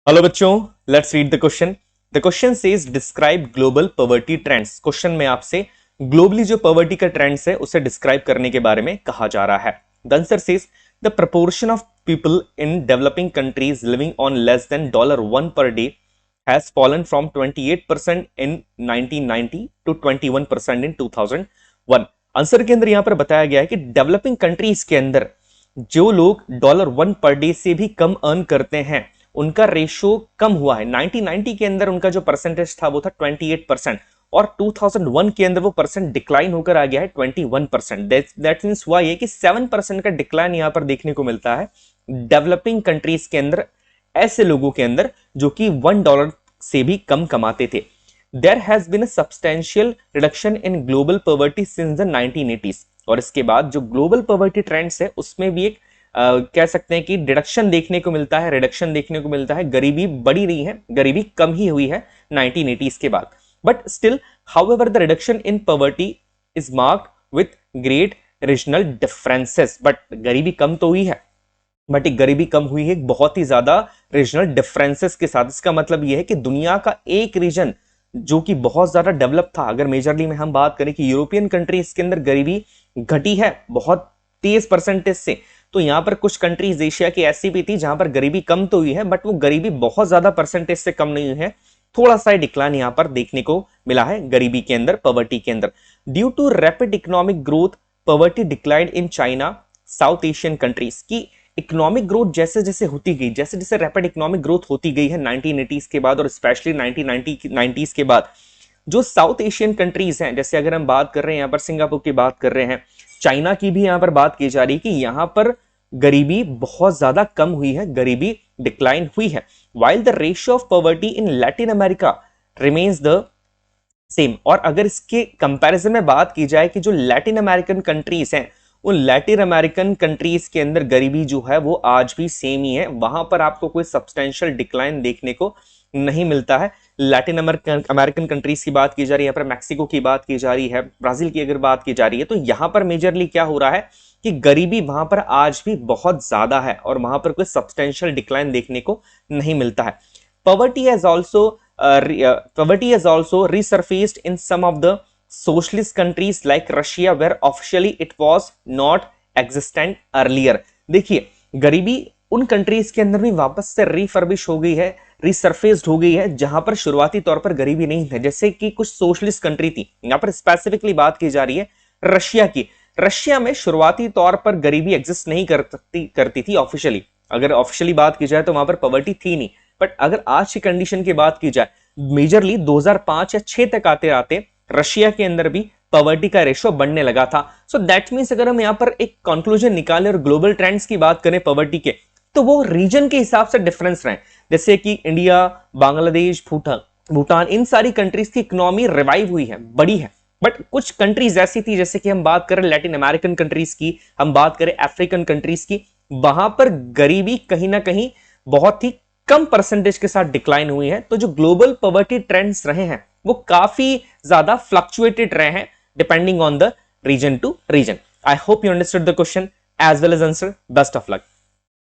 Hello बच्चों, let's read the question. The question says describe global poverty trends. Question में आपसे globally जो poverty का ट्रेंड्स है उसे डिस्क्राइब करने के बारे में कहा जा रहा है। The answer says the proportion of people in developing countries living on less than $1 per day has fallen from 28% in 1990 to 21% in 2001। Answer के अंदर यहां पर बताया गया है कि डेवलपिंग कंट्रीज के अंदर जो लोग $1 पर डे से भी कम अर्न करते हैं उनका रेशियो कम हुआ है। 1990 के अंदर उनका जो परसेंटेज था वो था 28% और 2001 के अंदर वो परसेंट डिक्लाइन होकर आ गया है 21%। दैट मींस हुआ ये कि 7% का डिक्लाइन यहां पर देखने को मिलता है डेवलपिंग कंट्रीज के अंदर, ऐसे लोगों के अंदर जो कि $1 से भी कम कमाते थे। There has been a substantial reduction in global poverty since the 1980s। और इसके बाद जो ग्लोबल पॉवर्टी ट्रेंड्स है उसमें भी एक कह सकते हैं कि डिडक्शन देखने को मिलता है, रिडक्शन देखने को मिलता है। गरीबी बढ़ी रही है, गरीबी कम ही हुई है 1980s के बाद। But still however the reduction in poverty is marked with great regional differences. But गरीबी कम तो हुई है, बट एक गरीबी कम हुई है बहुत ही ज्यादा रीजनल डिफरेंसेस के साथ। इसका मतलब यह है कि दुनिया का एक रीजन जो कि बहुत ज्यादा डेवलप था, अगर मेजरली में हम बात करें कि यूरोपियन कंट्रीज के अंदर गरीबी घटी है बहुत तेज परसेंटेज से, तो यहां पर कुछ कंट्रीज एशिया की ऐसी भी थी जहां पर गरीबी कम तो हुई है बट वो गरीबी बहुत ज्यादा परसेंटेज से कम नहीं हुई है। थोड़ा सा डिक्लाइन यहां पर देखने को मिला है गरीबी के अंदर, पॉवर्टी के अंदर। Due to rapid economic growth poverty decline in China South Asian countries की इकोनॉमिक ग्रोथ जैसे जैसे होती गई, जैसे जैसे रैपिड इकोनॉमिक ग्रोथ होती गई है 1980s के बाद और स्पेशली 1990s के बाद, जो साउथ एशियन कंट्रीज हैं, जैसे अगर हम बात कर रहे हैं यहाँ पर सिंगापुर की बात कर रहे हैं, चाइना की भी यहां पर बात की जा रही है कि यहां पर गरीबी बहुत ज्यादा कम हुई है, गरीबी डिक्लाइन हुई है। While the ratio of poverty in Latin America remains the same. और अगर इसके कंपैरिजन में बात की जाए कि जो लैटिन अमेरिकन कंट्रीज हैं, उन लैटिन अमेरिकन कंट्रीज के अंदर गरीबी जो है वो आज भी सेम ही है, वहां पर आपको कोई सब्सटेंशियल डिक्लाइन देखने को नहीं मिलता है। लैटिन अमेरिकन कंट्रीज की बात की जा रही है, यहाँ पर मैक्सिको की बात की जा रही है, ब्राजील की अगर बात की जा रही है, तो यहां पर मेजरली क्या हो रहा है कि गरीबी वहां पर आज भी बहुत ज्यादा है और वहां पर कोई सब्सटेंशियल डिक्लाइन देखने को नहीं मिलता है। Poverty has also poverty has also resurfaced in some of the socialist countries like Russia where officially it was not existent earlier। देखिए, गरीबी उन कंट्रीज के अंदर भी वापस से रिफर्बिश हो गई है, रिसरफेस्ड हो गई है जहां पर शुरुआती तौर पर गरीबी नहीं है। जैसे कि कुछ सोशलिस्ट कंट्री थी, यहां पर स्पेसिफिकली बात की जा रही है रशिया की। रशिया में शुरुआती तौर पर गरीबी एग्जिस्ट नहीं करती थी ऑफिशियली। अगर ऑफिशियली बात की जाए तो वहां पर पॉवर्टी थी नहीं, बट अगर आज की कंडीशन की बात की जाए, मेजरली 2005 या 6 तक आते आते रशिया के अंदर भी पॉवर्टी का रेशियो बढ़ने लगा था। सो दैट मींस अगर हम यहां पर एक कंक्लूजन निकालें और ग्लोबल ट्रेंड्स की बात करें पॉवर्टी के, तो वो रीजन के हिसाब से डिफरेंस रहे। जैसे कि इंडिया, बांग्लादेश, भूटान भूटान इन सारी कंट्रीज की इकोनॉमी रिवाइव हुई है, बड़ी है। बट कुछ कंट्रीज ऐसी थी, जैसे कि हम बात करें लैटिन अमेरिकन कंट्रीज की, हम बात करें अफ्रीकन कंट्रीज की, वहां पर गरीबी कहीं ना कहीं बहुत ही कम परसेंटेज के साथ डिक्लाइन हुई है। तो जो ग्लोबल पॉवर्टी ट्रेंड्स रहे हैं वो काफी ज्यादा फ्लक्चुएटेड रहे हैं depending on the region to region. I hope you understood the question as well as answer. Best of luck.